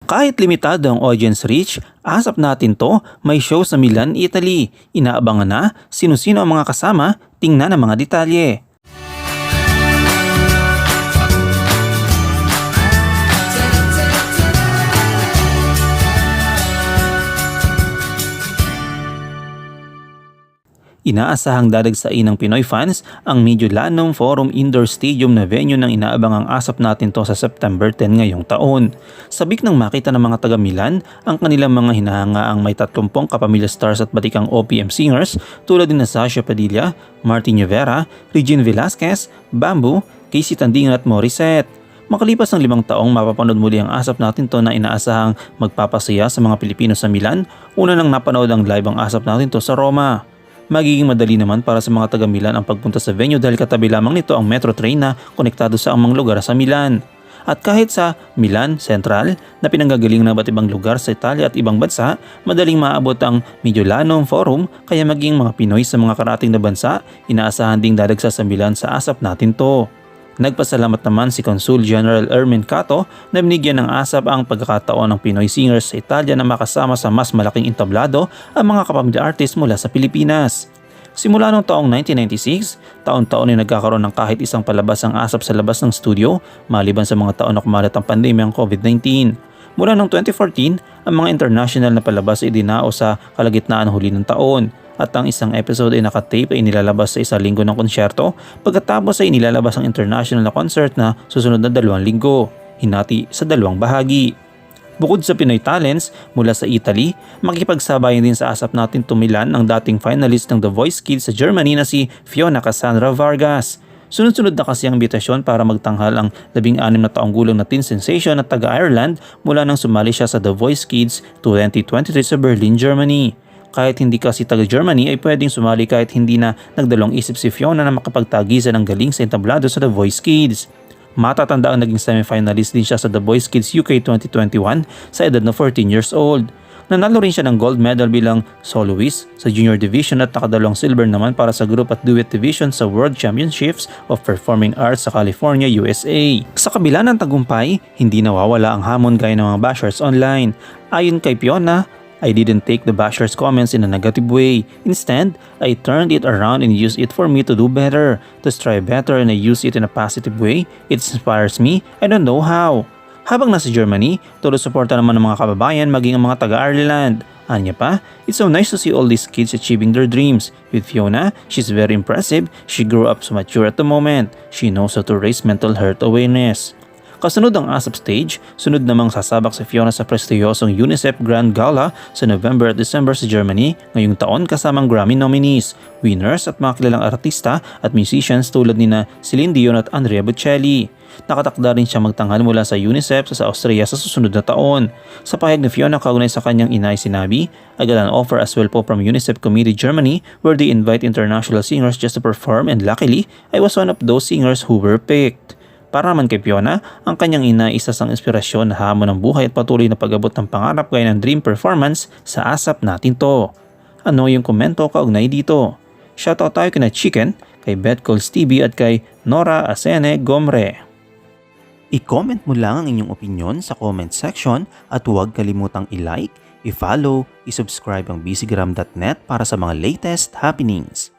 Kahit limitado ang audience reach, asap natin to, may show sa Milan, Italy. Inaabangan na, sino-sino ang mga kasama, tingnan ang mga detalye. Inaasahang dadagsain ng Pinoy fans ang Mediolanum Forum Indoor Stadium na venue ng inaabangang asap natin to sa September 10 ngayong taon. Sabik nang makita ng mga taga Milan ang kanilang mga hinahangaang may 30 kapamilya stars at batikang OPM singers tulad ni Sasha Padilla, Martin Rivera, Regine Velasquez, Bamboo, Casey Tandingan at Morissette. Makalipas ng 5 taong mapapanood muli ang asap natin to na inaasahang magpapasaya sa mga Pilipino sa Milan, una nang napanood ang live ang asap natin to sa Roma. Magiging madali naman para sa mga taga Milan ang pagpunta sa venue dahil katabi lamang nito ang metro train na konektado sa amang lugar sa Milan. At kahit sa Milan Central na pinanggagaling na iba't ibang lugar sa Italia at ibang bansa, madaling maabot ang Mediolanum Forum kaya maging mga Pinoy sa mga karating na bansa, inaasahan ding dadagsa sa Milan sa asap natin to. Nagpasalamat naman si Consul General Ermin Cato na binigyan ng asap ang pagkakataon ng Pinoy singers sa Italia na makasama sa mas malaking entablado ang mga kapamilya artist mula sa Pilipinas. Simula noong taong 1996, taon-taon ay nagkakaroon ng kahit isang palabas ang asap sa labas ng studio maliban sa mga taon na kumalat ang pandemya ng COVID-19. Mula noong 2014, ang mga international na palabas ay dinao sa kalagitnaan huli ng taon. At ang isang episode ay nakatape ay nilalabas sa 1 linggo ng konsyerto, pagkatapos ay nilalabas ang international na concert na susunod na 2 linggo, hinati sa 2 bahagi. Bukod sa Pinoy talents mula sa Italy, makikipagsabayan din sa asap natin tumilan ang dating finalist ng The Voice Kids sa Germany na si Fiona Cassandra Vargas. Sunod-sunod na kasi ang imbitasyon para magtanghal ang 16 na taong gulang na teen sensation at taga-Ireland mula nang sumali siya sa The Voice Kids 2023 sa Berlin, Germany. Kahit hindi kasi taga-Germany ay pwedeng sumali kahit hindi na nagdalawang isip si Fiona na makapagtagisan ng galing sa entablado sa The Voice Kids. Matatanda ang naging semi-finalist din siya sa The Voice Kids UK 2021 sa edad na 14 years old. Nanalo rin siya ng gold medal bilang soloist sa junior division at nakadalawang silver naman para sa group at duet division sa World Championships of Performing Arts sa California, USA. Sa kabila ng tagumpay, hindi nawawala ang hamon gaya ng mga bashers online. Ayon kay Fiona, I didn't take the bashers' comments in a negative way. Instead, I turned it around and used it for me to do better, to strive better, and I use it in a positive way. It inspires me. I don't know how. Habang nasa Germany, todo suporta naman ng mga kababayan maging ang mga taga-Ireland. Anya pa, it's so nice to see all these kids achieving their dreams. With Fiona, she's very impressive. She grew up so mature at the moment. She knows how to raise mental health awareness. Kasunod ang ASAP stage, sunod namang sasabak si Fiona sa prestiyosong UNICEF Grand Gala sa November at December sa Germany ngayong taon kasamang Grammy nominees, winners at mga kilalang artista at musicians tulad nina Celine Dion at Andrea Bocelli. Nakatakda rin siya magtanghal mula sa UNICEF sa Austria sa susunod na taon. Sa pahayag ni Fiona kaugnay sa kanyang ina ay sinabi, I got an offer as well po from UNICEF Committee Germany where they invite international singers just to perform and luckily, I was one of those singers who were picked. Para naman kay Fiona, ang kanyang ina ay isa sang inspirasyon na hamon ng buhay at patuloy na pag-abot ng pangarap gaya ng dream performance sa asap natin to. Ano yung komento kaugnay dito? Shoutout tayo kina Chicken, kay Beth Coles TV at kay Nora Asene Gomre. I-comment mo lang ang inyong opinion sa comment section at huwag kalimutang i-like, i-follow, i-subscribe ang bcgram.net para sa mga latest happenings.